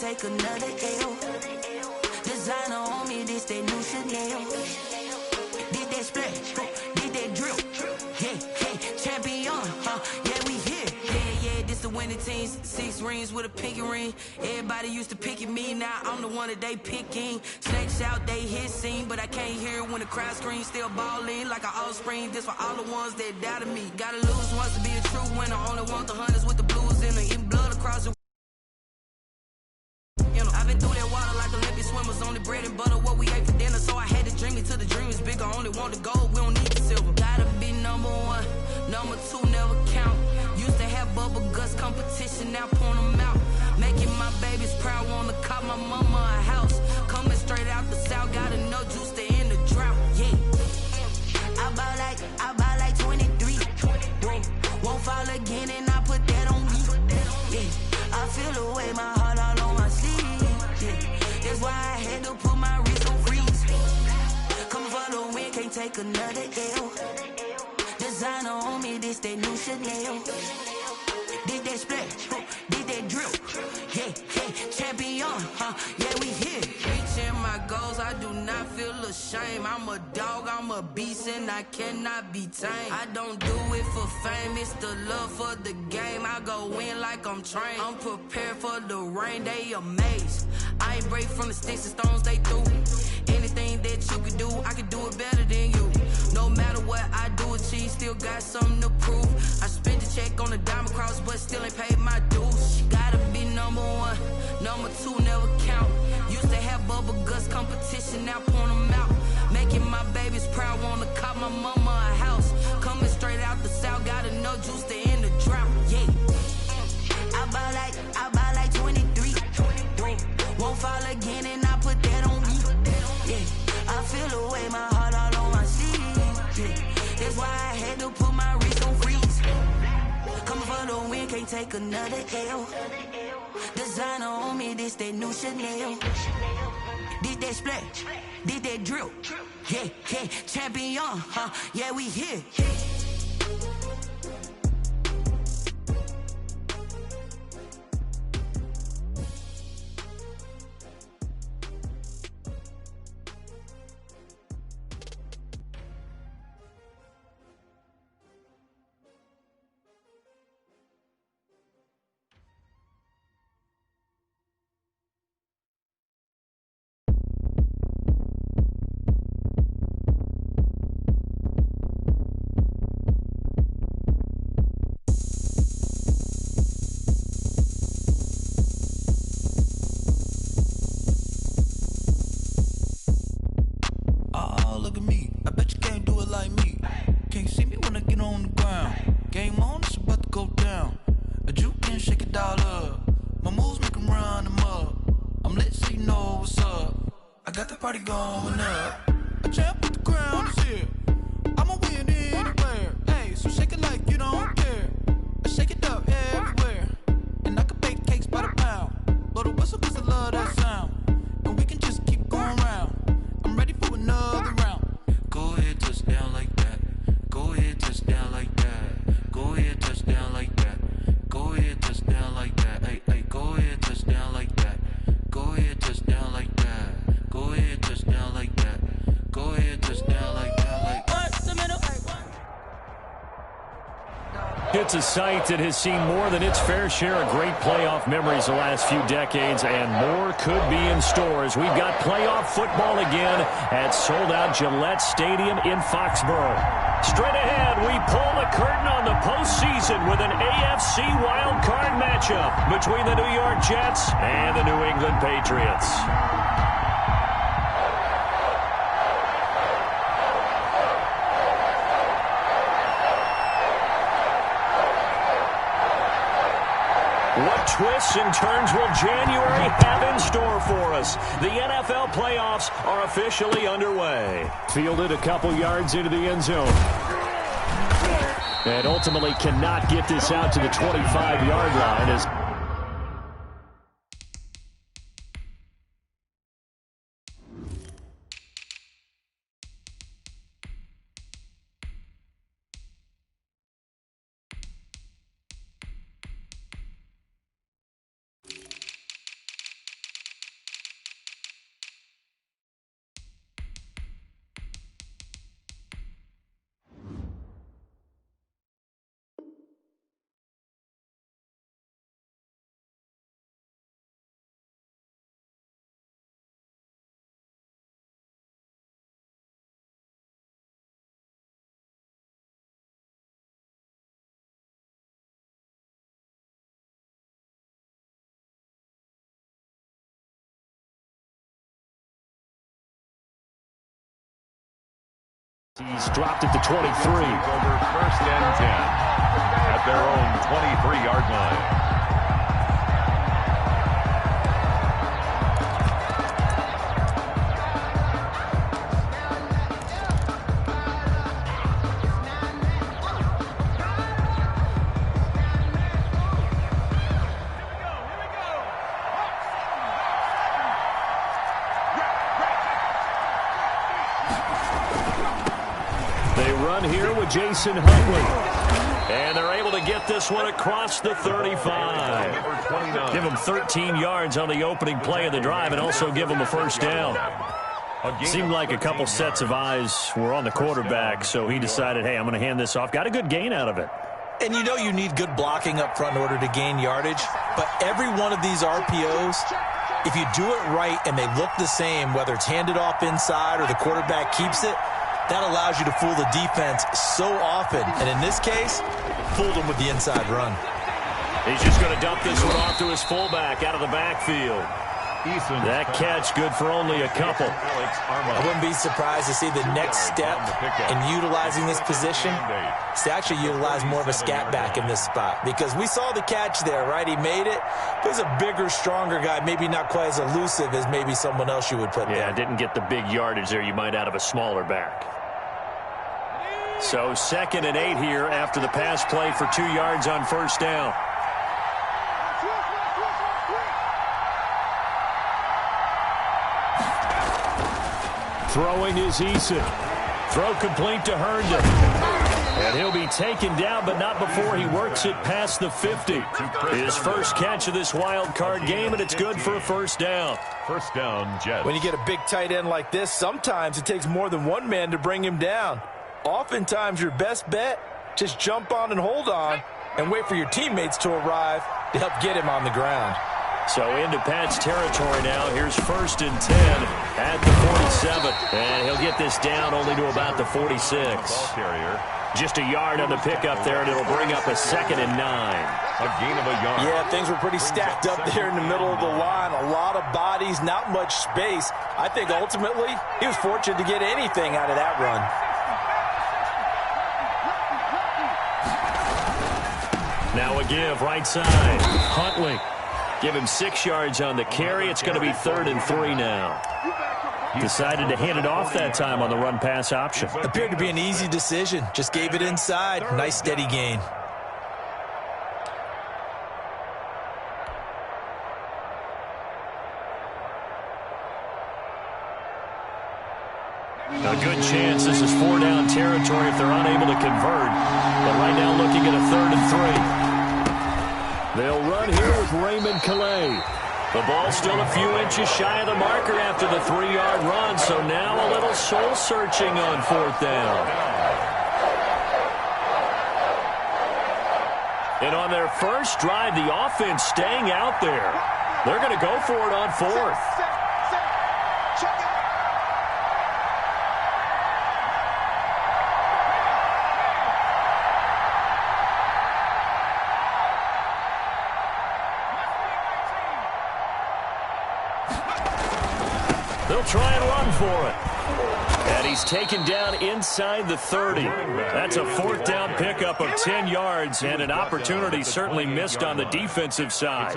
take another L. Designer on me, this that new Chanel. Did that splash, did that drill. Yeah, champion, yeah, we here. Yeah, this the winning teams. 6 rings with a pinky ring. Everybody used to pick at me, now I'm the one that they picking. Snakes out, they hit scene, but I can't hear it when the crowd screams. Still balling like an offspring. This for all the ones that doubted me. Gotta lose once to be a true winner. Only want the hunters with the blues in the eating blood across the. I've been through that water like Olympic swimmers. Only bread and butter, what we ate for dinner. So I had to dream it till the dream is bigger. Only want the gold, we don't need the silver. Gotta be number 1, number 2 never count. Used to have bubble guts competition, now point them out. Making my babies proud, wanna cop my mama a house. Coming straight out the south, gotta know juice to end the drought. Yeah, I buy like 23. Won't fall again and I put that on me. Yeah, I feel the way, my heart all on my sleeve. That's why I had to put my wrist on freeze. Coming for the win, can't take another L. Designer on me, this that new Chanel. Did that splash, did that drill. Yeah, champion, yeah, we here. Reaching my goals, I do not feel ashamed. I'm a dog, I'm a beast, and I cannot be tamed. I don't do it for fame, it's the love for the game. I go in like I'm trained. I'm prepared for the rain, they amazed. I ain't break from the sticks and stones they threw. Anything that you could do, I could do it better than you. No matter what I do achieve, still got something to prove. I spent the check on the diamond cross, but still ain't paid my dues. Gotta be number 1, number 2 never count. Used to have bubble guts competition, now point them out. Making my babies proud, wanna cop my mama a house. Coming straight out the south, gotta know juice to end the drought. Yeah, I buy like 23. Won't fall again and I put that on me. Yeah, I feel the way, my heart all on my sleeve. Yeah, that's why I had to put my wrist on freeze. Coming for the win, can't take another L. Designer on me, this that new Chanel. Did that splash, did that drill. Yeah, champion, yeah, we here. Party going up. A champ with the crown is here. I'ma win anywhere. Hey, so shake it like you don't care. I shake it up everywhere. And I can bake cakes by the pound. Blow the whistle cause I love that sound. And we can just keep going round. I'm ready for another round. Go ahead, touch down like that. Go ahead, touch down like that. Go ahead, touch down like that. Go ahead, touch down like that. Hey, go ahead, touch down like that. Go ahead, touch down like that. Go ahead, touch down like that. Go ahead, touch down like that. Like what's the middle? It's a site that has seen more than its fair share of great playoff memories the last few decades, and more could be in store as we've got playoff football again at sold-out Gillette Stadium in Foxborough. Straight ahead, we pull the curtain on the postseason with an AFC wildcard matchup between the New York Jets and the New England Patriots. What twists and turns will January have in store for us? The NFL playoffs are officially underway. Fielded a couple yards into the end zone. And ultimately cannot get this out to the 25-yard line as He's dropped it to 23. Over first and 10 at their own 23-yard line. Jason Huntley. And they're able to get this one across the 35. Give them 13 yards on the opening play of the drive and also give them a first down. Seemed like a couple sets of eyes were on the quarterback, so he decided, hey, I'm going to hand this off. Got a good gain out of it. And you know you need good blocking up front in order to gain yardage, but every one of these RPOs, if you do it right and they look the same, whether it's handed off inside or the quarterback keeps it, that allows you to fool the defense so often. And in this case, fooled them with the inside run. He's just going to dump this one off to his fullback out of the backfield. That catch good for only a couple. I wouldn't be surprised to see the next step in utilizing this position. To actually utilize more of a scat back in this spot. Because we saw the catch there, right? He made it. But he's a bigger, stronger guy. Maybe not quite as elusive as maybe someone else you would put there. Yeah, didn't get the big yardage there you might out of a smaller back. So 2nd and 8 here after the pass play for 2 yards on first down. Throwing is Eason. Throw complete to Herndon. And he'll be taken down, but not before he works it past the 50. His first catch of this wild card game, and it's good for a first down. First down, Jets. When you get a big tight end like this, sometimes it takes more than one man to bring him down. Oftentimes, your best bet, just jump on and hold on and wait for your teammates to arrive to help get him on the ground. So into Pat's territory now. Here's 1st and 10 at the 47. And he'll get this down only to about the 46. Just a yard on the pickup there, and it'll bring up a 2nd and 9. A gain of a yard. Yeah, things were pretty stacked up there in the middle of the line. A lot of bodies, not much space. I think ultimately he was fortunate to get anything out of that run. Now a give, right side. Huntley. Give him 6 yards on the carry. It's going to be 3rd and 3 now. Decided to hand it off that time on the run-pass option. Appeared to be an easy decision. Just gave it inside. Nice, steady gain. A good chance this is 4-down territory if they're unable to convert. But right now looking at a 3rd and 3. They'll run here with Raymond Calais. The ball still a few inches shy of the marker after the 3-yard run, so now a little soul-searching on 4th down. And on their first drive, the offense staying out there. They're going to go for it on 4th. They'll try and run for it. And he's taken down inside the 30. That's a 4th down pickup of 10 yards and an opportunity certainly missed on the defensive side.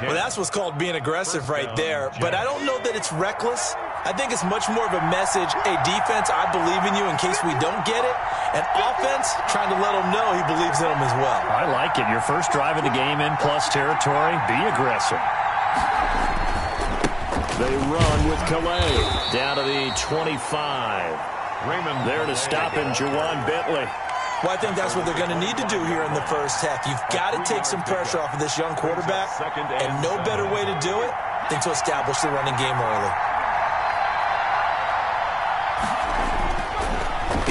Well, that's what's called being aggressive right there. But I don't know that it's reckless. I think it's much more of a message, hey, defense, I believe in you in case we don't get it. And offense, trying to let them know he believes in them as well. I like it. Your first drive of the game in plus territory, be aggressive. They run with Calais down to the 25. Raymond there to stop him, Juwan Bentley. Well, I think that's what they're going to need to do here in the first half. You've got to take some pressure off of this young quarterback, and no better way to do it than to establish the running game early.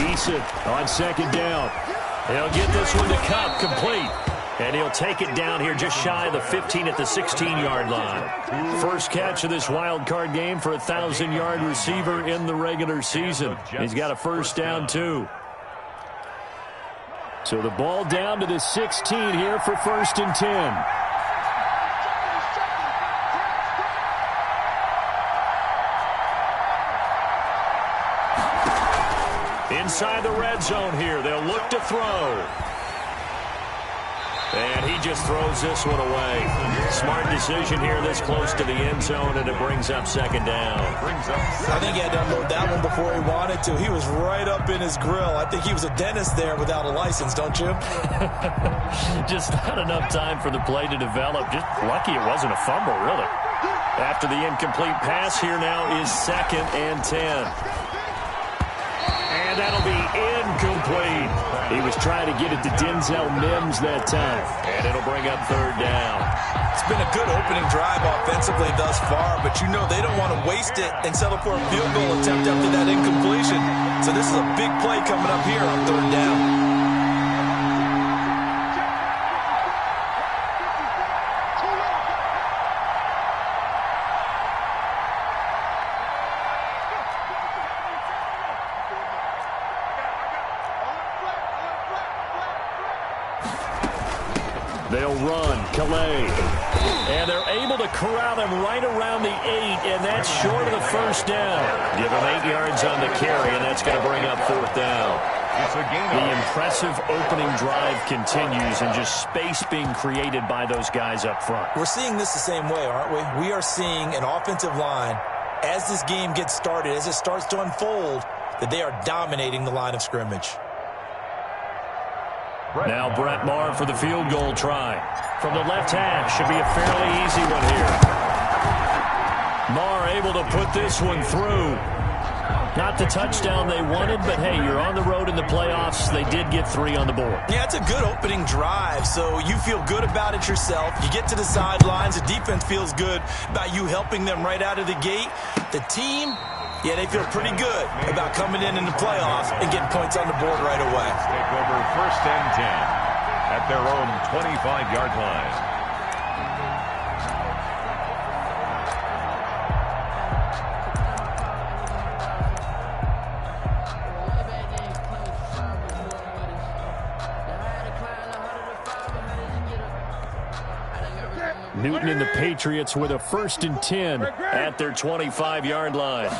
Eason on 2nd down. He'll get this one to Cup, complete. And he'll take it down here just shy of the 15 at the 16-yard line. First catch of this wild card game for a 1,000-yard receiver in the regular season. He's got a first down, too. So the ball down to the 16 here for 1st and 10. Inside the red zone here. They'll look to throw. And he just throws this one away. Smart decision here this close to the end zone, and it brings up second down. I think he had to unload that one before he wanted to. He was right up in his grill. I think he was a dentist there without a license, don't you? Just not enough time for the play to develop. Just lucky it wasn't a fumble, really. After the incomplete pass, here now is 2nd and 10. And that'll be incomplete. He was trying to get it to Denzel Mims that time. And it'll bring up 3rd down. It's been a good opening drive offensively thus far, but you know they don't want to waste it and settle for a field goal attempt after that incompletion. So this is a big play coming up here on 3rd down. They'll run, Calais. And they're able to corral him right around the 8, and that's short of the 1st down. Give him 8 yards on the carry, and that's going to bring up 4th down. The impressive opening drive continues, and just space being created by those guys up front. We're seeing this the same way, aren't we? We are seeing an offensive line, as this game gets started, as it starts to unfold, that they are dominating the line of scrimmage. Now Brett Maher for the field goal try. From the left hash, should be a fairly easy one here. Maher able to put this one through. Not the touchdown they wanted, but hey, you're on the road in the playoffs. They did get 3 on the board. Yeah, it's a good opening drive, so you feel good about it yourself. You get to the sidelines. The defense feels good about you helping them right out of the gate. The team, yeah, they feel pretty good about coming in the playoffs and getting points on the board right away. Take over 1st and 10 at their own 25-yard line. Newton and the Patriots with a 1st and 10 at their 25-yard line.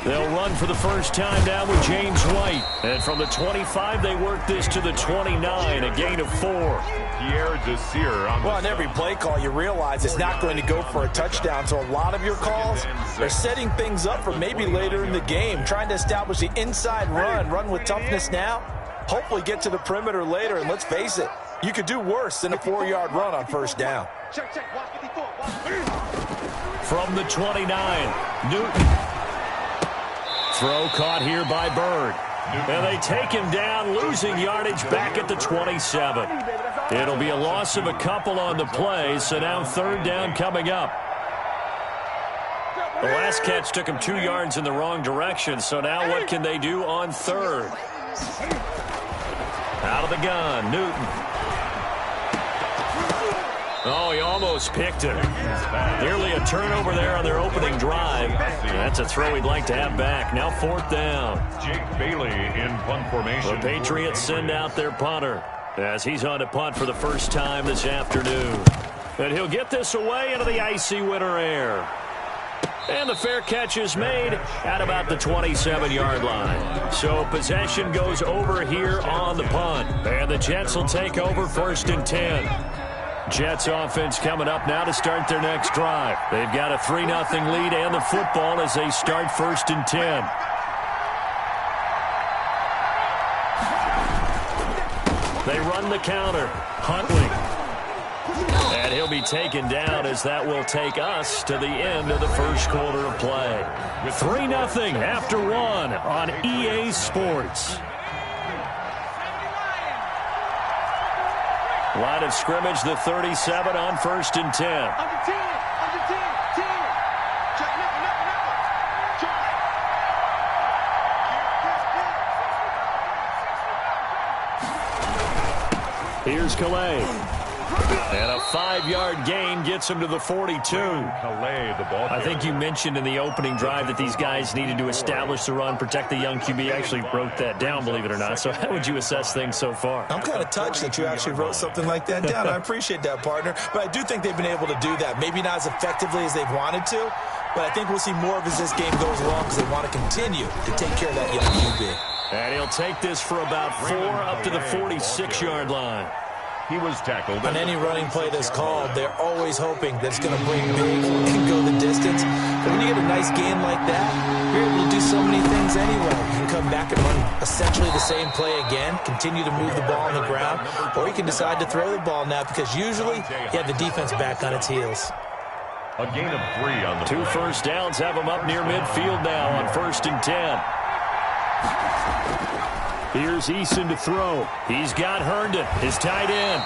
They'll run for the first time now with James White. And from the 25, they work this to the 29, a gain of 4. Well, on every play call, you realize it's not going to go for a touchdown. So a lot of your calls, they're setting things up for maybe later in the game, trying to establish the inside run with toughness now, hopefully get to the perimeter later. And let's face it, you could do worse than a 4-yard run on 1st down. From the 29, Newton. Throw caught here by Bird. And they take him down, losing yardage back at the 27. It'll be a loss of a couple on the play, so now 3rd down coming up. The last catch took him 2 yards in the wrong direction, so now what can they do on 3rd? Out of the gun, Newton. Oh, he almost picked it. Nearly a turnover there on their opening drive. That's a throw he'd like to have back. Now 4th down. Jake Bailey in punt formation. The Patriots send out their punter as he's on to punt for the first time this afternoon. And he'll get this away into the icy winter air. And the fair catch is made at about the 27-yard line. So possession goes over here on the punt. And the Jets will take over 1st and 10. Jets offense coming up now to start their next drive. They've got a 3-0 lead and the football as they start 1st and 10. They run the counter. Huntley. And he'll be taken down as that will take us to the end of the first quarter of play. 3-0 after 1 on EA Sports. Line of scrimmage, the 37 on 1st and 10. Here's Calais. And a 5-yard gain gets him to the 42. I think you mentioned in the opening drive that these guys needed to establish the run, protect the young QB. I actually wrote that down, believe it or not. So how would you assess things so far? I'm kind of touched that you actually wrote something like that down. I appreciate that, partner. But I do think they've been able to do that. Maybe not as effectively as they've wanted to, but I think we'll see more of as this game goes along because they want to continue to take care of that young QB. And he'll take this for about 4 up to the 46-yard line. He was tackled. On any running play that's called, they're always hoping that it's going to break big and go the distance. But when you get a nice gain like that, you're able to do so many things anyway. You can come back and run essentially the same play again, continue to move the ball on the ground, or you can decide to throw the ball now because usually you have the defense back on its heels. A gain of 3 on the 2 first downs have him up near midfield now on 1st and 10. Here's Eason to throw. He's got Herndon, his tight end.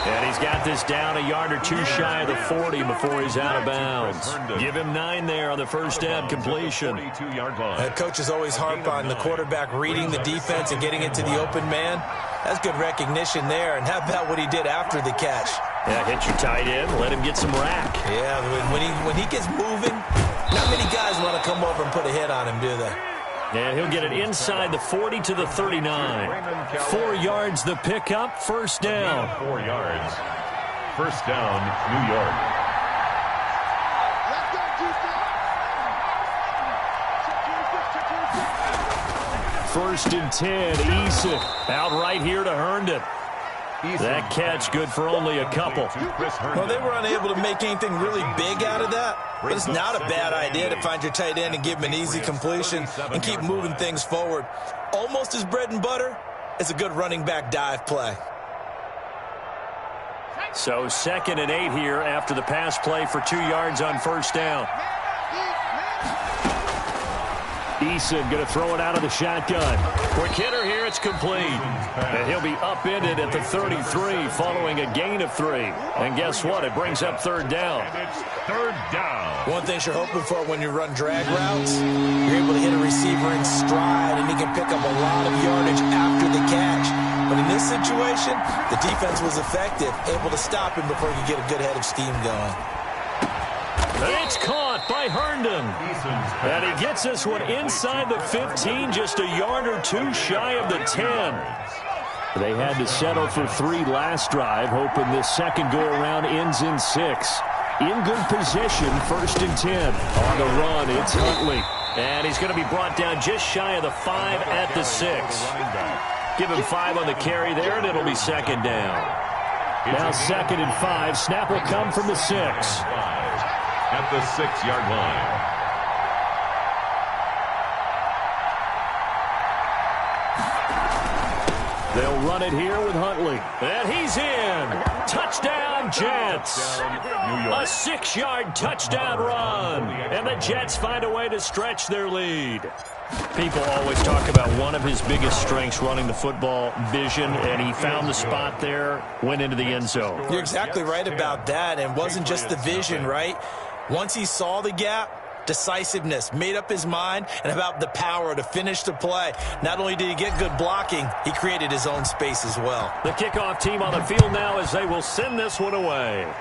And he's got this down a yard or 2 shy of the 40 before he's out of bounds. Give him 9 there on the first down completion. Coaches always harp on the quarterback reading the defense and getting it to the open man. That's good recognition there. And how about what he did after the catch? Yeah, hit your tight end, let him get some rack. Yeah, when he gets moving, not many guys want to come over and put a hit on him, do they? And he'll get it inside the 40 to the 39. 4 yards the pickup, first down. 4 yards. First down, New York. First and 10, Eason out right here to Herndon. That catch good for only a couple. Well, they were unable to make anything really big out of that, but it's not a bad idea to find your tight end and give him an easy completion and keep moving things forward. Almost as bread and butter as a good running back dive play. So 2nd and 8 here after the pass play for 2 yards on first down. Eason going to throw it out of the shotgun. Quick hitter here, it's complete. And he'll be upended at the 33 following a gain of 3. And guess what? It brings up 3rd down. It's 3rd down. One thing you're hoping for when you run drag routes, you're able to hit a receiver in stride and he can pick up a lot of yardage after the catch. But in this situation, the defense was effective, able to stop him before he could get a good head of steam going. It's caught by Herndon. And he gets this one inside the 15, just a yard or 2 shy of the 10. They had to settle for 3 last drive, hoping this second go-around ends in 6. In good position, 1st and 10. On the run, it's Huntley. And he's going to be brought down just shy of the 5 at the 6. Give him 5 on the carry there, and it'll be 2nd down. Now 2nd and 5. Snap will come from the 6. At the 6-yard line. They'll run it here with Huntley. And he's in. Touchdown, Jets. A 6-yard touchdown run. And the Jets find a way to stretch their lead. People always talk about one of his biggest strengths running the football, vision, and he found the spot there, went into the end zone. You're exactly right about that, and it wasn't just the vision, right? Once he saw the gap, decisiveness, made up his mind, and about the power to finish the play. Not only did he get good blocking, he created his own space as well. The kickoff team on the field now as they will send this one away.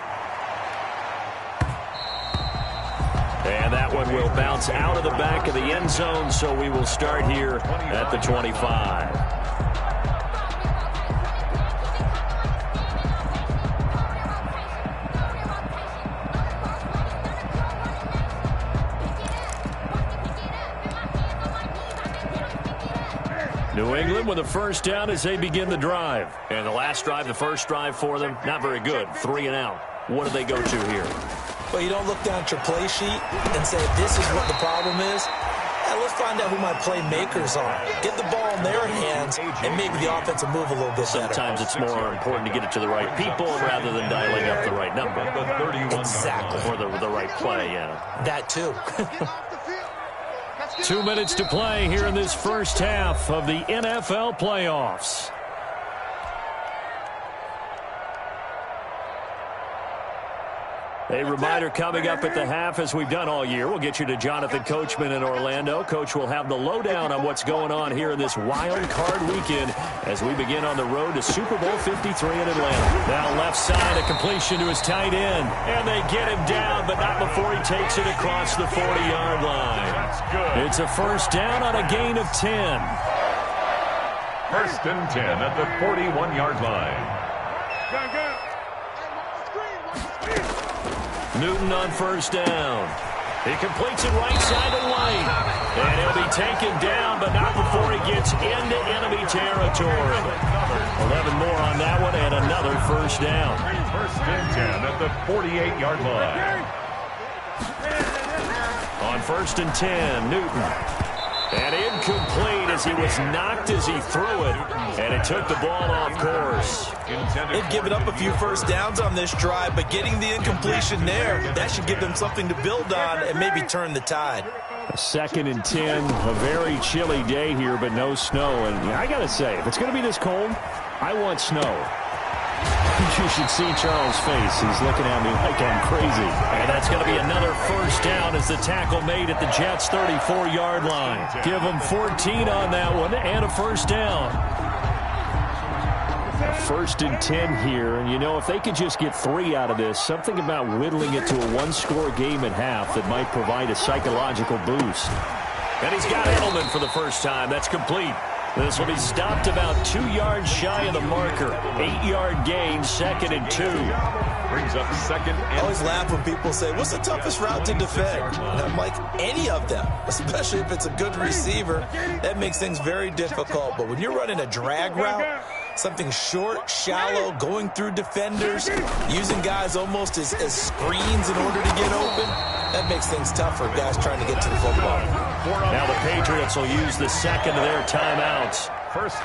And that one will bounce out of the back of the end zone, so we will start here at the 25. New England with a first down as they begin the drive. And the last drive, the first drive for them, not very good. 3 and out. What do they go to here? Well, you don't look down at your play sheet and say, this is what the problem is. Let's find out who my playmakers are. Get the ball in their hands, and maybe the offense will move a little bit better. Sometimes it's more important to get it to the right people rather than dialing up the right number. Exactly. Or the right play, yeah. That too. 2 minutes to play here in this first half of the NFL playoffs. A reminder coming up at the half, as we've done all year. We'll get you to Jonathan Coachman in Orlando. Coach will have the lowdown on what's going on here in this wild card weekend as we begin on the road to Super Bowl 53 in Atlanta. Now left side, a completion to his tight end. And they get him down, but not before he takes it across the 40-yard line. That's good. It's a first down on a gain of 10. 1st and 10 at the 41-yard line. Newton on first down. He completes it right side to White. And he'll be taken down, but not before he gets into enemy territory. 11 more on that one, and another first down. First and 10 at the 48-yard line. On first and 10, Newton. And incomplete as he was knocked as he threw it. And it took the ball off course. They've given up a few first downs on this drive, but getting the incompletion there, that should give them something to build on and maybe turn the tide. Second and 10, a very chilly day here, but no snow. And I got to say, if it's going to be this cold, I want snow. You should see Charles' face. He's looking at me like I'm crazy. And that's going to be another first down as the tackle made at the Jets' 34-yard line. Give them 14 on that one and a first down. First and 10 here, and you know, if they could just get 3 out of this, something about whittling it to a one-score game at half that might provide a psychological boost. And he's got Edelman for the first time. That's complete. This will be stopped about 2 yards shy of the marker. 8-yard gain, second and 2. Brings up second and I always laugh when people say, what's the toughest route to defend? And I'm like, any of them, especially if it's a good receiver. That makes things very difficult. But when you're running a drag route, something short, shallow, going through defenders, using guys almost as screens in order to get open, that makes things tough for guys trying to get to the football. Now the Patriots will use the second of their timeouts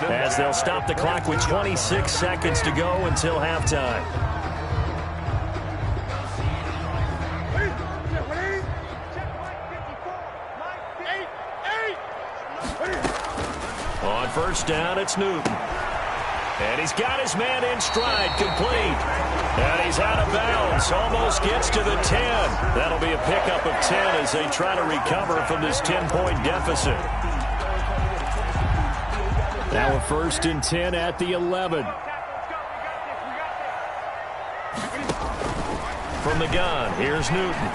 as they'll stop the clock with 26 seconds to go until halftime. On first down, it's Newton. And he's got his man in stride, complete. And he's out of bounds, almost gets to the 10. That'll be a pickup of 10 as they try to recover from this 10-point deficit. Now a first and 10 at the 11. From the gun, here's Newton.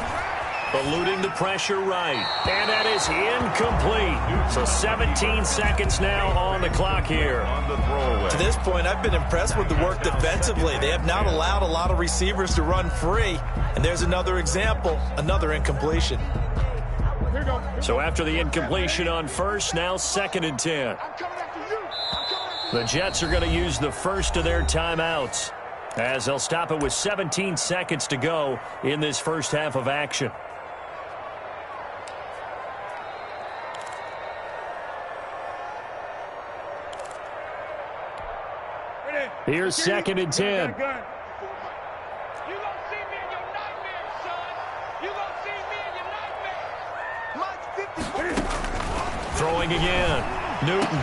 Eluding the pressure right. And that is incomplete. So 17 seconds now on the clock here. To this point, I've been impressed with the work defensively. They have not allowed a lot of receivers to run free. And there's another example, another incompletion. So after the incompletion on first, now second and 10. The Jets are going to use the first of their timeouts as they'll stop it with 17 seconds to go in this first half of action. Here's second and 10. You gonna see me in your nightmares, son. You gonna see me in your nightmares. Throwing again. Newton.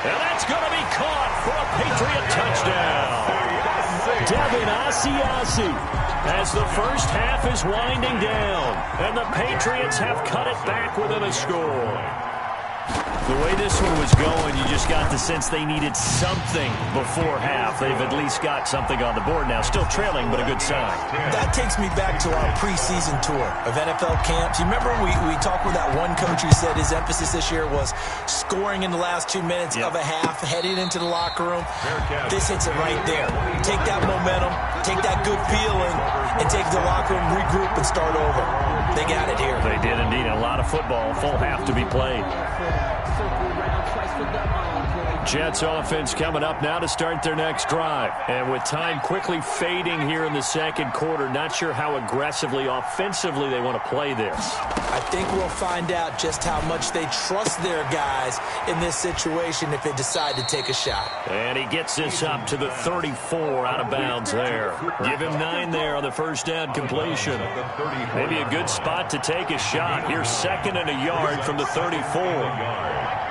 And that's going to be caught for a Patriot touchdown. Devin Asiasi as the first half is winding down. And the Patriots have cut it back within a score. The way this one was going, you just got the sense they needed something before half. They've at least got something on the board now. Still trailing, but a good sign. That takes me back to our preseason tour of NFL camps. You remember we talked with that one coach who said his emphasis this year was scoring in the last 2 minutes of a half, heading into the locker room. This hits it right there. Take that momentum, take that good feeling, and take the locker room, regroup, and start over. They got it here. They did indeed. A lot of football, full half to be played. Jets offense coming up now to start their next drive. And with time quickly fading here in the second quarter, not sure how aggressively, offensively they want to play this. I think we'll find out just how much they trust their guys in this situation if they decide to take a shot. And he gets this up to the 34 out of bounds there. Give him 9 there on the first down completion. Maybe a good spot to take a shot. Here's second and a yard from the 34.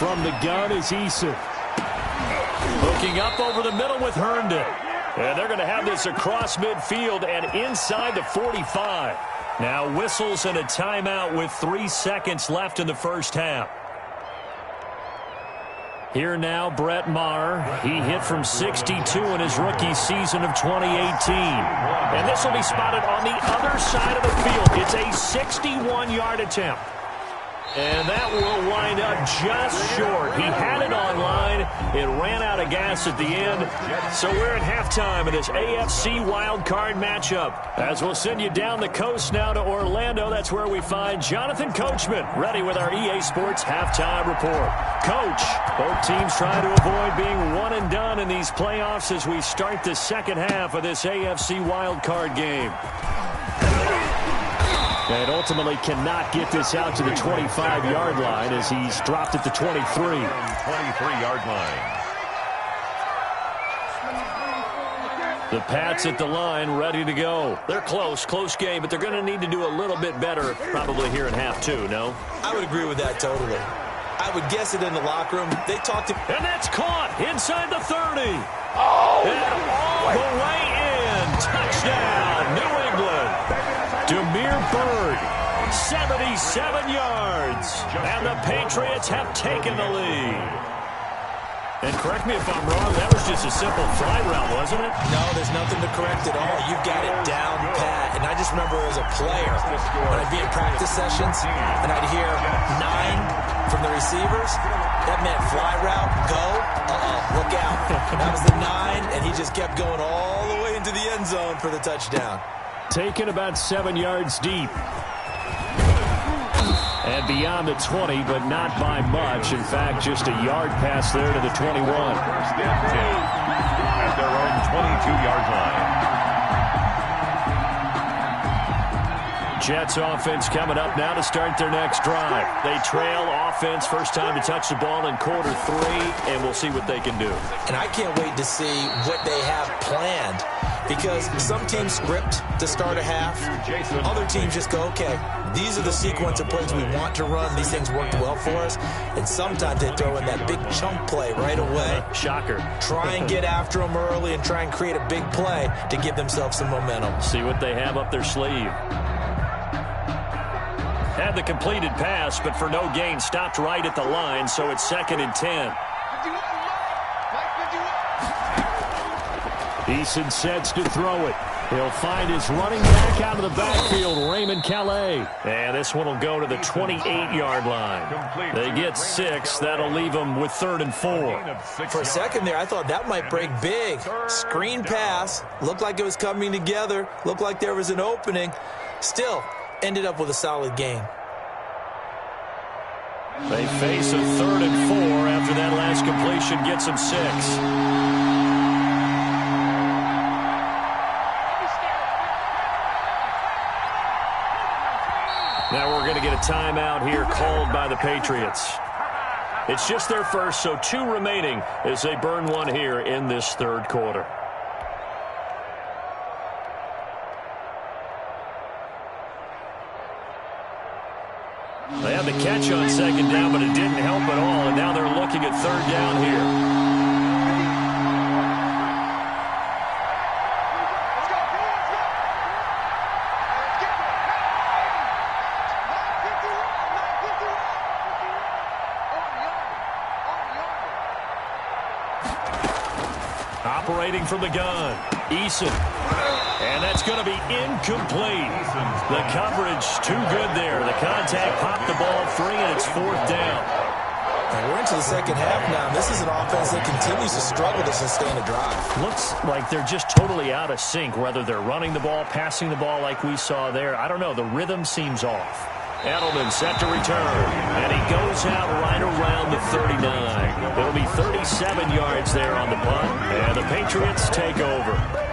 From the gun is Eason. Hooking up over the middle with Herndon. And they're going to have this across midfield and inside the 45. Now whistles and a timeout with 3 seconds left in the first half. Here now, Brett Maher. He hit from 62 in his rookie season of 2018. And this will be spotted on the other side of the field. It's a 61-yard attempt. And that will wind up just short. He had it online, It ran out of gas at the end, so we're at halftime of this AFC wildcard matchup. As we'll send you down the coast now to Orlando, that's where we find Jonathan Coachman, ready with our EA Sports halftime report. Coach, both teams trying to avoid being one and done in these playoffs as we start the second half of this AFC wildcard game. And ultimately cannot get this out to the 25-yard line as he's dropped at the 23. 23-yard line. The Pats at the line, ready to go. They're close game, but they're going to need to do a little bit better probably here in half two, no? I would agree with that totally. I would guess it in the locker room. They talked to... And that's caught inside the 30. And all the way in. Touchdown, New England. Demir Bird, 77 yards. And the Patriots have taken the lead. And correct me if I'm wrong, that was just a simple fly route, wasn't it? No, there's nothing to correct at all. You've got it down pat. And I just remember as a player, when I'd be in practice sessions, and I'd hear 9 from the receivers, that meant fly route, go, look out. That was the 9, and he just kept going all the way into the end zone for the touchdown. Taken about 7 yards deep. And beyond the 20, but not by much. In fact, just a yard pass there to the 21. First and 10 at their own 22-yard line. Jets offense coming up now to start their next drive. They trail offense, first time to touch the ball in quarter 3, and we'll see what they can do. And I can't wait to see what they have planned, because some teams script to start a half. Other teams just go, okay, these are the sequence of plays we want to run. These things worked well for us. And sometimes they throw in that big chunk play right away. Shocker. Try and get after them early and try and create a big play to give themselves some momentum. See what they have up their sleeve. Had the completed pass, but for no gain, stopped right at the line, so it's 2nd and 10. Eason sets to throw it. He'll find his running back out of the backfield, Raymond Calais. And this one will go to the 28-yard line. They get 6. That'll leave them with 3rd and 4. For a second there, I thought that might break big. Screen pass. Looked like it was coming together. Looked like there was an opening. Still, ended up with a solid game. They face a 3rd and 4 after that last completion gets them 6. Now we're going to get a timeout here called by the Patriots. It's just their first, so 2 remaining as they burn one here in this 3rd quarter. They had the catch on 2nd down, but it didn't help at all, and now they're looking at 3rd down here. Operating from the gun, Eason. And that's going to be incomplete. The coverage too good there. The contact popped the ball free, and it's 4th down. And we're into the second half now. This is an offense that continues to struggle to sustain a drive. Looks like they're just totally out of sync, whether they're running the ball, passing the ball like we saw there. I don't know. The rhythm seems off. Edelman set to return, and he goes out right around the 39. It'll be 37 yards there on the punt, and the Patriots take over.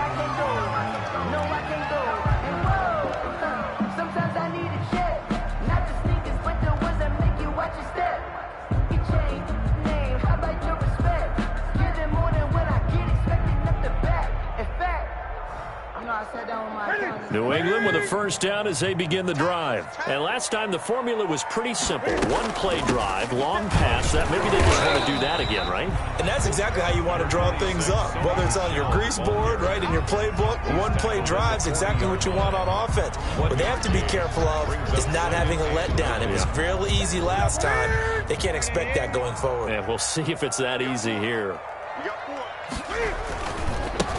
New England with a first down as they begin the drive. And last time the formula was pretty simple. One-play drive, long pass. That maybe they just want to do that again, right? And that's exactly how you want to draw things up. Whether it's on your grease board, right, in your playbook, one-play drive's exactly what you want on offense. What they have to be careful of is not having a letdown. It was fairly easy last time. They can't expect that going forward. And we'll see if it's that easy here.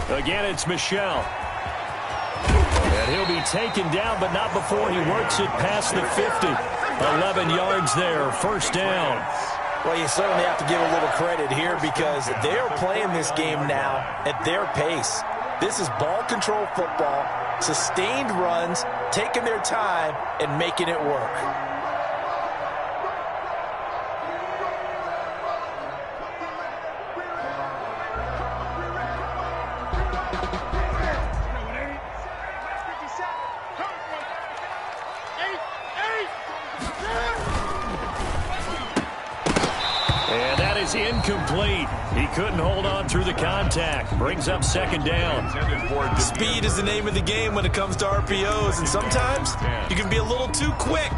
Again, it's Michel. And he'll be taken down, but not before he works it past the 50. 11 yards there, first down. Well, you certainly have to give a little credit here because they're playing this game now at their pace. This is ball control football, sustained runs, taking their time, and making it work. Incomplete. He couldn't hold on through the contact. Brings up second down. Speed is the name of the game when it comes to RPOs, and sometimes you can be a little too quick,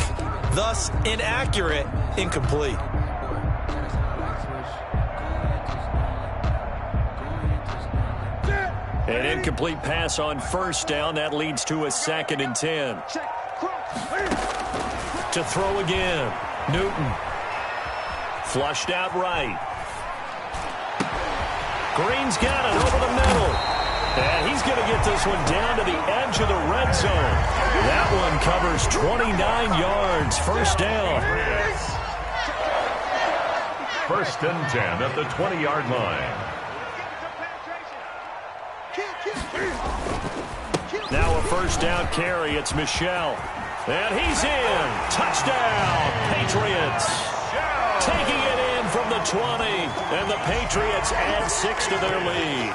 thus inaccurate, incomplete. An incomplete pass on first down. That leads to a 2nd and 10. To throw again. Newton. Flushed out right. Green's got it over the middle. And he's going to get this one down to the edge of the red zone. That one covers 29 yards. First down. 1st and 10 at the 20-yard line. Now a first down carry. It's Michel. And he's in. Touchdown, Patriots. Taking it in from the 20, and the Patriots add 6 to their lead.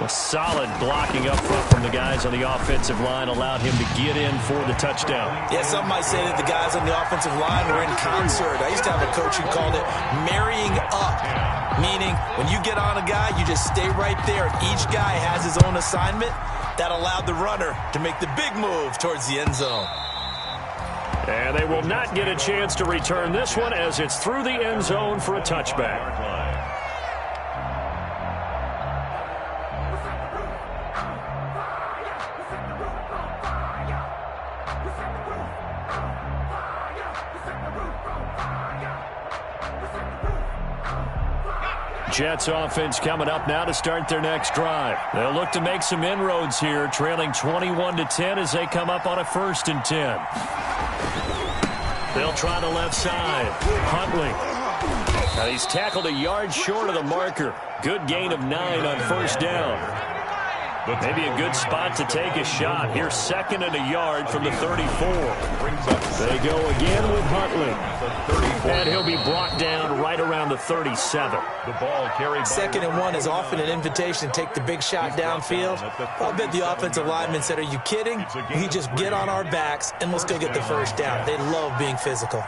A solid blocking up front from the guys on the offensive line allowed him to get in for the touchdown. Yeah, some might say that the guys on the offensive line were in concert. I used to have a coach who called it marrying up, meaning when you get on a guy, you just stay right there. Each guy has his own assignment. That allowed the runner to make the big move towards the end zone. And they will not get a chance to return this one as it's through the end zone for a touchback. Jets offense coming up now to start their next drive. They'll look to make some inroads here, trailing 21-10 as they come up on a 1st and 10. They'll try the left side. Huntley. Now he's tackled a yard short of the marker. Good gain of 9 on first down. Maybe a good spot to take a shot. Here's 2nd and a yard from the 34. They go again with Huntley. And he'll be brought down right around the 37. The ball carried. 2nd and 1 is often an invitation to take the big shot downfield. I bet the offensive lineman said, are you kidding? We just get on our backs and let's go get the first down. They love being physical.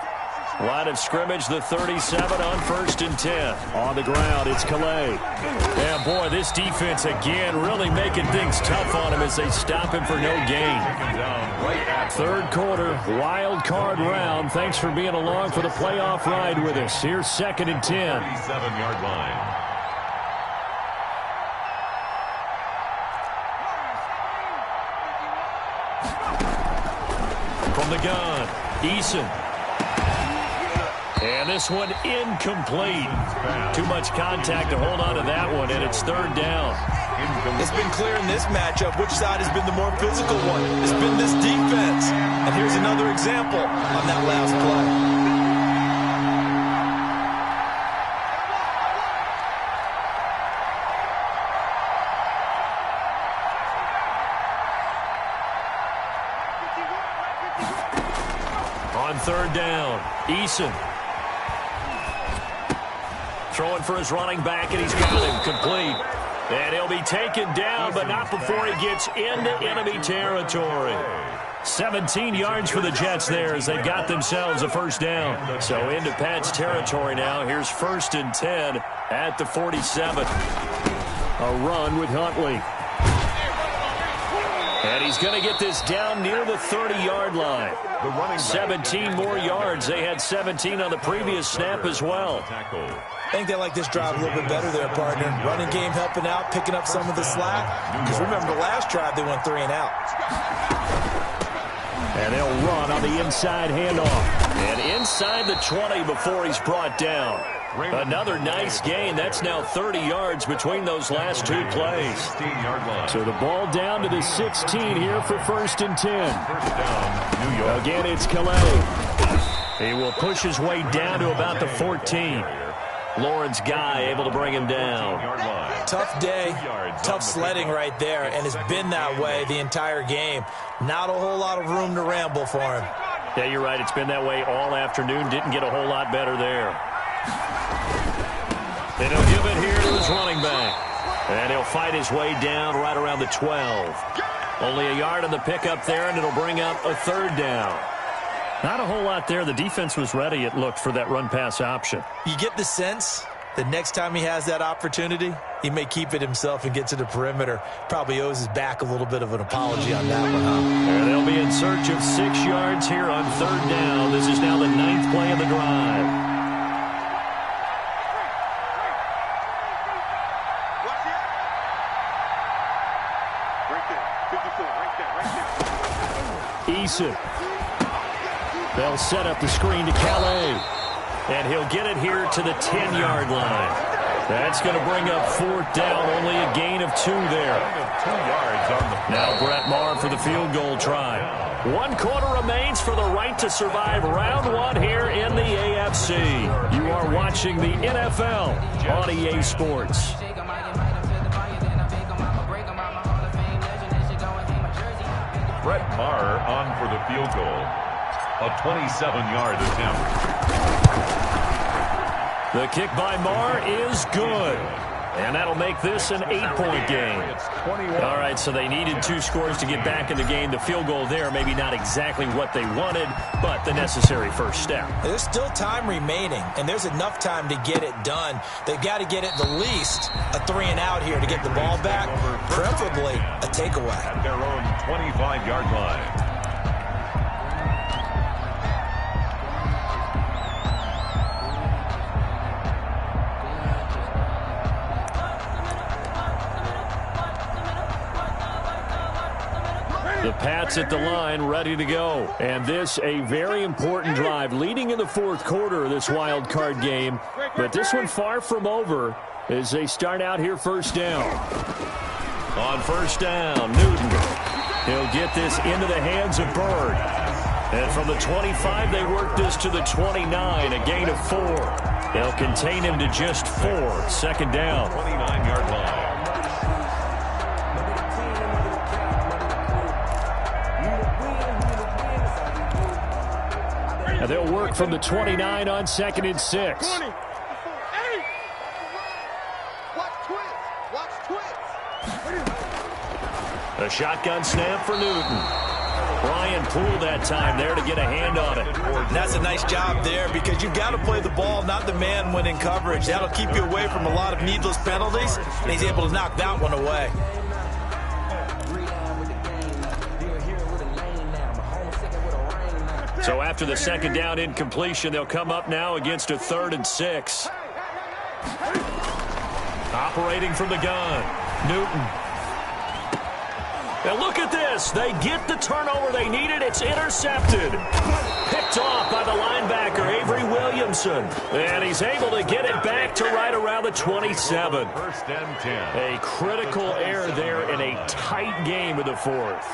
Line of scrimmage, the 37 on 1st and 10. On the ground, it's Calais. Yeah, boy, this defense again really making things tough on him as they stop him for no gain. 3rd quarter, wild card round. Thanks for being along for the playoff ride with us. Here's 2nd and 10. 37-yard line. From the gun, Eason. And this one incomplete. Too much contact to hold on to that one, and it's 3rd down. It's been clear in this matchup which side has been the more physical one. It's been this defense. And here's another example on that last play. On 3rd down, Eason. Throwing for his running back, and he's got him complete. And he'll be taken down, but not before he gets into enemy territory. 17 yards for the Jets there as they got themselves a first down. So into Pat's territory now. Here's 1st and 10 at the 47. A run with Huntley. And he's going to get this down near the 30-yard line. 17 more yards. They had 17 on the previous snap as well. I think they like this drive a little bit better there, partner. Running game helping out, picking up some of the slack. Because remember, the last drive, they went 3 and out. And they'll run on the inside handoff. And inside the 20 before he's brought down. Another nice gain. That's now 30 yards between those last 2 plays. So the ball down to the 16 here for 1st and 10. Again, it's Calais. He will push his way down to about the 14. Lawrence Guy able to bring him down. Tough day, tough sledding right there, and it's been that way the entire game. Not a whole lot of room to ramble for him. Yeah, you're right. It's been that way all afternoon. Didn't get a whole lot better there. And he'll give it here to his running back. And he'll fight his way down right around the 12. Only a yard on the pickup there, and it'll bring up a 3rd down. Not a whole lot there. The defense was ready, it looked, for that run-pass option. You get the sense that next time he has that opportunity, he may keep it himself and get to the perimeter. Probably owes his back a little bit of an apology on that one, huh? And they'll be in search of 6 yards here on 3rd down. This is now the 9th play of the drive. Eason. They'll set up the screen to Calais. And he'll get it here to the 10-yard line. That's going to bring up 4th down. Only a gain of 2 there. 2 yards on the now Brett Maher for the field goal try. 1 quarter remains for the right to survive round 1 here in the AFC. You are watching the NFL on EA Sports. Brett Maher on for the field goal. A 27-yard attempt. The kick by Maher is good. And that'll make this an 8-point game. All right, so they needed 2 scores to get back in the game. The field goal there, maybe not exactly what they wanted, but the necessary first step. There's still time remaining, and there's enough time to get it done. They've got to get at the least a 3-and-out here to get the ball back, preferably a takeaway. At their own 25-yard line. The Pats at the line, ready to go. And this, a very important drive, leading in the 4th quarter of this wild card game. But this one far from over as they start out here 1st down. On 1st down, Newton. He'll get this into the hands of Bird. And from the 25, they work this to the 29, a gain of 4. They'll contain him to just 4. 2nd down. 29-yard line. And they'll work from the 29 on 2nd and 6. A shotgun snap for Newton. Ryan Poole that time there to get a hand on it. That's a nice job there because you've got to play the ball, not the man when in coverage. That'll keep you away from a lot of needless penalties, and he's able to knock that one away. So after the 2nd down incompletion, they'll come up now against a 3rd and 6. Operating from the gun, Newton. And look at this. They get the turnover they needed. It's intercepted. Picked off by the linebacker, Avery Williamson. And he's able to get it back to right around the 27. 1st and 10. A critical error there in a tight game in the 4th.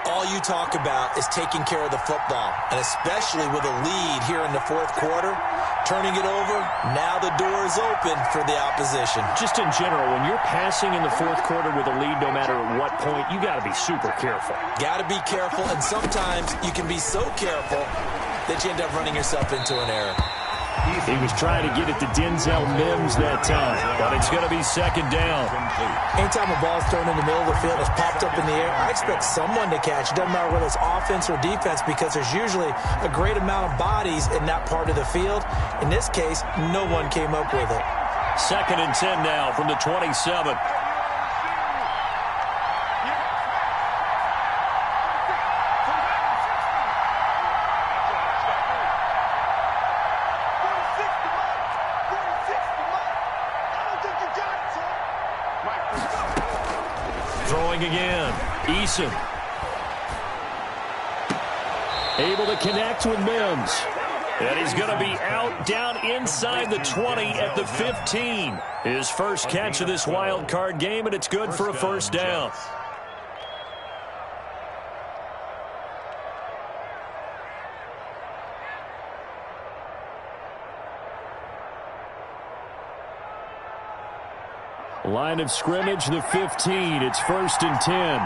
All you talk about is taking care of the football, and especially with a lead here in the 4th quarter, turning it over, now the door is open for the opposition. Just in general, when you're passing in the 4th quarter with a lead, no matter at what point, you got to be super careful. Got to be careful, and sometimes you can be so careful that you end up running yourself into an error. He was trying to get it to Denzel Mims that time, but it's going to be 2nd down. Anytime a ball's thrown in the middle of the field, it's popped up in the air, I expect someone to catch. It doesn't matter whether it's offense or defense because there's usually a great amount of bodies in that part of the field. In this case, no one came up with it. 2nd and 10 now from the 27. Throwing again, Eason. Able to connect with Mims. And he's going to be out down inside the 20 at the 15. His first catch of this wild card game, and it's good for a 1st down. Line of scrimmage, the 15. It's 1st and 10.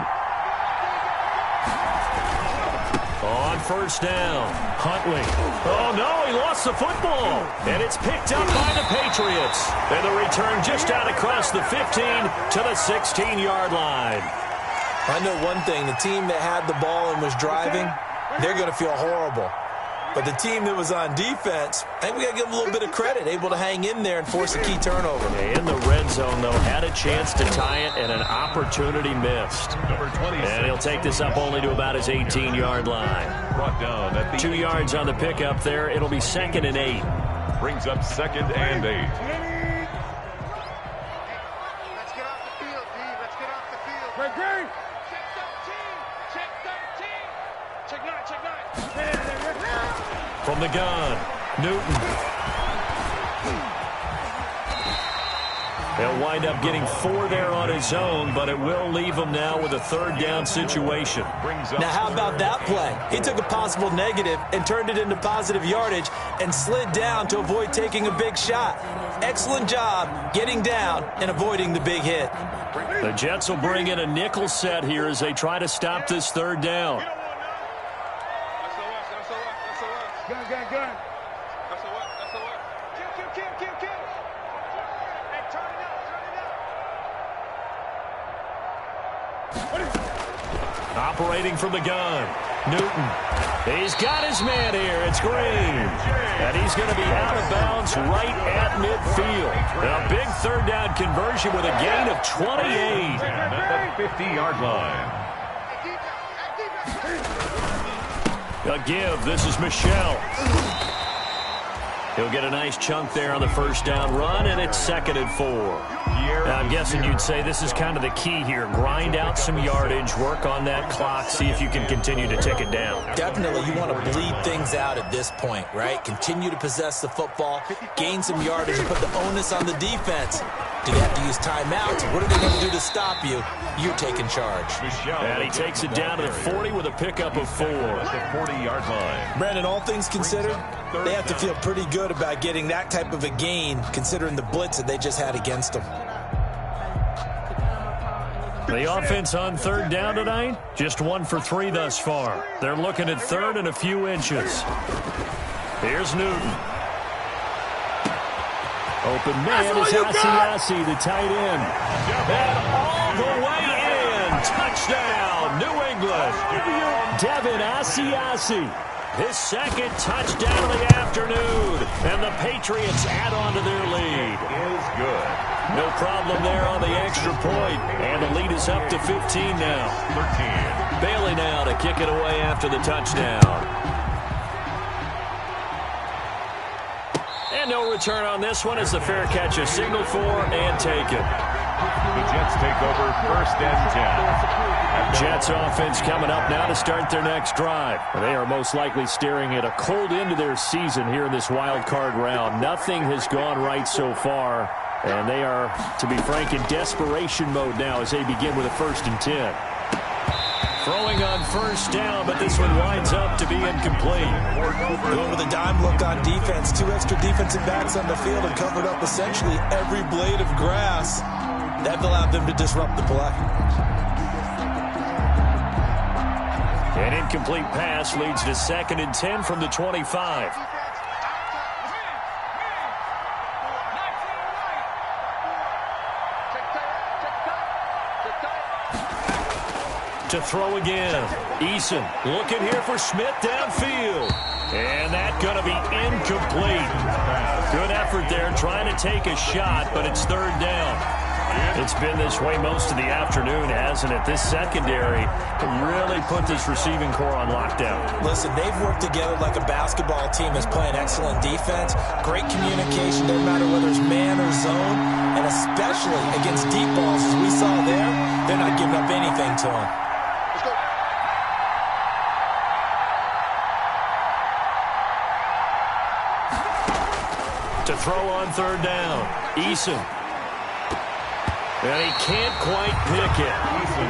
On first down, Huntley. Oh, no, he lost the football. And it's picked up by the Patriots. And the return just out across the 15 to the 16-yard line. I know one thing. The team that had the ball and was driving, they're going to feel horrible. But the team that was on defense, I think we got to give them a little bit of credit, able to hang in there and force a key turnover. In the red zone, though, had a chance to tie it and an opportunity missed. And he'll take this up only to about his 18-yard line. Brought down at the 2 yards on the pickup there. It'll be 2nd and 8. Brings up 2nd and 8. Let's get off the field, D. Let's get off the field. Great, great. Check 13. Check 13. Check 9, check 9. From the gun, Newton. He'll wind up getting 4 there on his own, but it will leave him now with a 3rd down situation. Now, how about that play? He took a possible negative and turned it into positive yardage and slid down to avoid taking a big shot. Excellent job getting down and avoiding the big hit. The Jets will bring in a nickel set here as they try to stop this 3rd down. Gun. That's a what? Kill. Hey, turn it up. Operating from the gun, Newton. He's got his man here. It's Green. And he's going to be out of bounds right at midfield. A big 3rd down conversion with a gain of 28. At the 50-yard line. A give. This is Michelle. He'll get a nice chunk there on the 1st down run, and it's 2nd and 4. Now, I'm guessing you'd say this is kind of the key here. Grind out some yardage, work on that clock, see if you can continue to tick it down. Definitely, you want to bleed things out at this point, right? Continue to possess the football, gain some yardage, and put the onus on the defense. Do they have to use timeouts? What are they going to do to stop you? You're taking charge. And he takes it down to the 40 with a pickup of 4. At the 40-yard line. Brandon, all things considered, they have to feel pretty good about getting that type of a gain, considering the blitz that they just had against them. The offense on 3rd down tonight, just 1 for 3 thus far. They're looking at 3rd and a few inches. Here's Newton. Open man is Asiasi, the tight end. And all the way in. Touchdown, New England. Devin Asiasi. His 2nd touchdown of the afternoon. And the Patriots add on to their lead. Is good. No problem there on the extra point. And the lead is up to 15 now. 13. Bailey now to kick it away after the touchdown. And no return on this one as the fair catch is signaled for and taken. The Jets take over 1st and 10. Jets offense coming up now to start their next drive. They are most likely staring at a cold end to their season here in this wild card round. Nothing has gone right so far, and they are, to be frank, in desperation mode now as they begin with a 1st and 10. Throwing on 1st down, but this one winds up to be incomplete. Going with a dime look on defense. 2 extra defensive backs on the field and covered up essentially every blade of grass. That allowed them to disrupt the play. An incomplete pass leads to 2nd and 10 from the 25. To throw again. Eason looking here for Smith downfield. And that's going to be incomplete. Good effort there trying to take a shot, but it's 3rd down. It's been this way most of the afternoon, hasn't it? This secondary really put this receiving core on lockdown. Listen, they've worked together like a basketball team that's playing excellent defense. Great communication, no matter whether it's man or zone. And especially against deep balls, as we saw there, they're not giving up anything to them. To throw on 3rd down, Eason. And he can't quite pick it.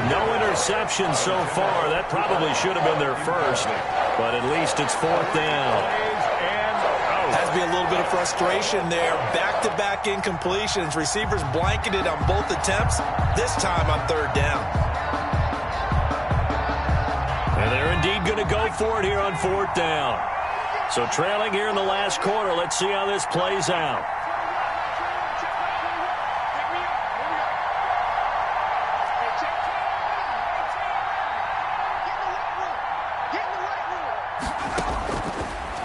No interception so far. That probably should have been their first, but at least it's 4th down. Has to be a little bit of frustration there. Back-to-back incompletions. Receivers blanketed on both attempts, this time on third down. And they're indeed going to go for it here on fourth down. So trailing here in the last quarter. Let's see how this plays out.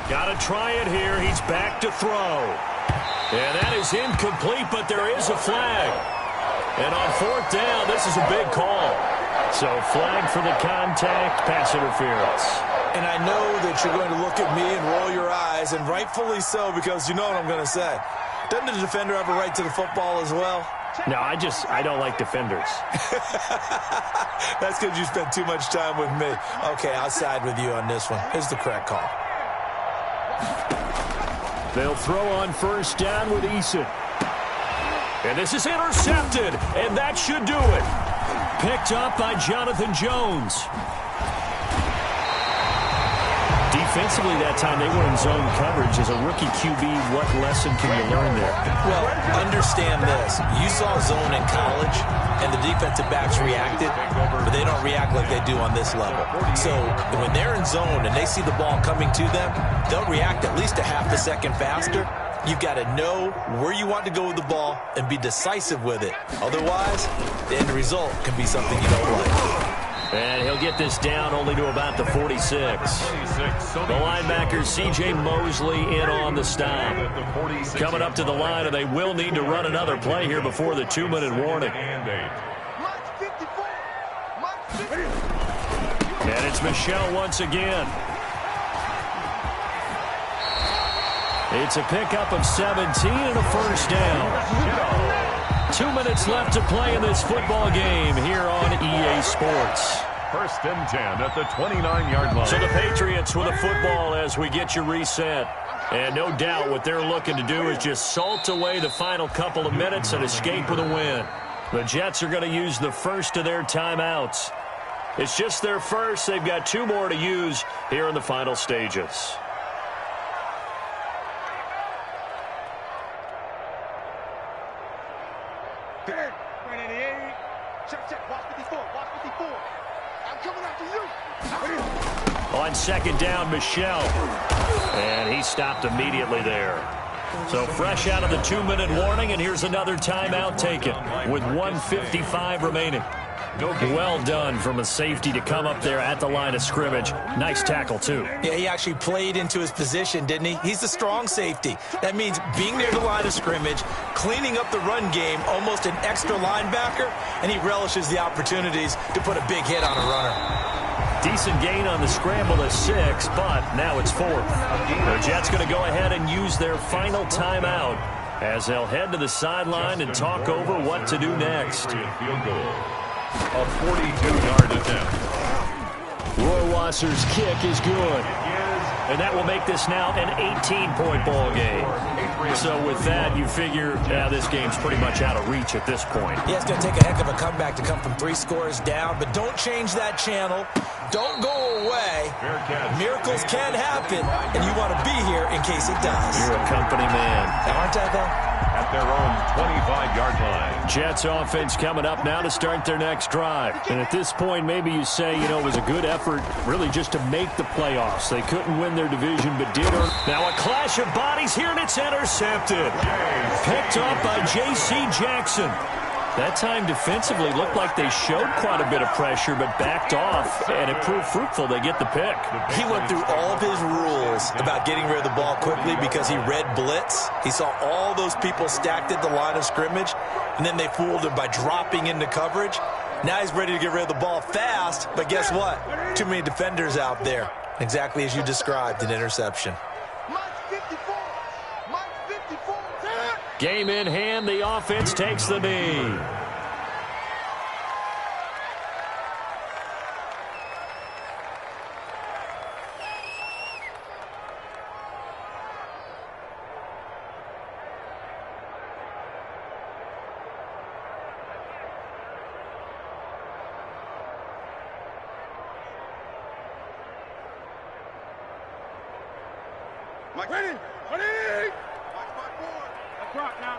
Got to try it here. He's back to throw. And that is incomplete, but there is a flag. And on fourth down, this is a big call. So flag for the contact, pass interference. And I know that you're going to look at me and roll your eyes, and rightfully so, because you know what I'm going to say. Doesn't the defender have a right to the football as well? No, I don't like defenders. That's because you spent too much time with me. Okay, I'll side with you on this one. It's the correct call. They'll throw on first down with Eason. And this is intercepted, and that should do it. Picked up by Jonathan Jones. Defensively that time, they were in zone coverage. As a rookie QB, what lesson can you learn there? Well, understand this. You saw zone in college, and the defensive backs reacted, but they don't react like they do on this level. So when they're in zone and they see the ball coming to them, they'll react at least a half a second faster. You've got to know where you want to go with the ball and be decisive with it. Otherwise, the end result can be something you don't like. And he'll get this down only to about the 46. The linebacker, C.J. Mosley, in on the stop. Coming up to the line, and they will need to run another play here before the 2-minute warning. And it's Michel once again. It's a pickup of 17 and a first down. 2 minutes left to play in this football game here on EA Sports. First and 10 at the 29-yard line. So the Patriots with a football as we get you reset. And no doubt what they're looking to do is just salt away the final couple of minutes and escape with a win. The Jets are going to use the first of their timeouts. It's just their first. They've got 2 more to use here in the final stages. On second down, Michel. And he stopped immediately there. So fresh out of the 2-minute warning, and here's another timeout taken with 1:55 remaining. Well done from a safety to come up there at the line of scrimmage. Nice tackle, too. Yeah, he actually played into his position, didn't he? He's the strong safety. That means being near the line of scrimmage, cleaning up the run game, almost an extra linebacker, and he relishes the opportunities to put a big hit on a runner. Decent gain on the scramble to 6, but now it's 4th. The Jets going to go ahead and use their final timeout as they'll head to the sideline and talk over what to do next. A 42-yard attempt. Rohrwasser's kick is good. And that will make this now an 18-point ball game. So with that, you figure this game's pretty much out of reach at this point. Yeah, it's going to take a heck of a comeback to come from 3 scores down, but don't change that channel. Don't go away. Miracles can happen, and you want to be here in case it does. You're a company man. Aren't I, though? At their own 25-yard line. Jets offense coming up now to start their next drive. And at this point, maybe you say, it was a good effort really just to make the playoffs. They couldn't win their division, but did earn. Now a clash of bodies here, and it's intercepted. Picked up by J.C. Jackson. That time defensively looked like they showed quite a bit of pressure, but backed off, and it proved fruitful. They get the pick. He went through all of his rules about getting rid of the ball quickly because he read blitz. He saw all those people stacked at the line of scrimmage, and then they fooled him by dropping into coverage. Now he's ready to get rid of the ball fast, but guess what? Too many defenders out there. Exactly as you described, an interception. Game in hand, the offense takes the knee. Mike, ready. Ready. Mike, 5-4. Let's rock now.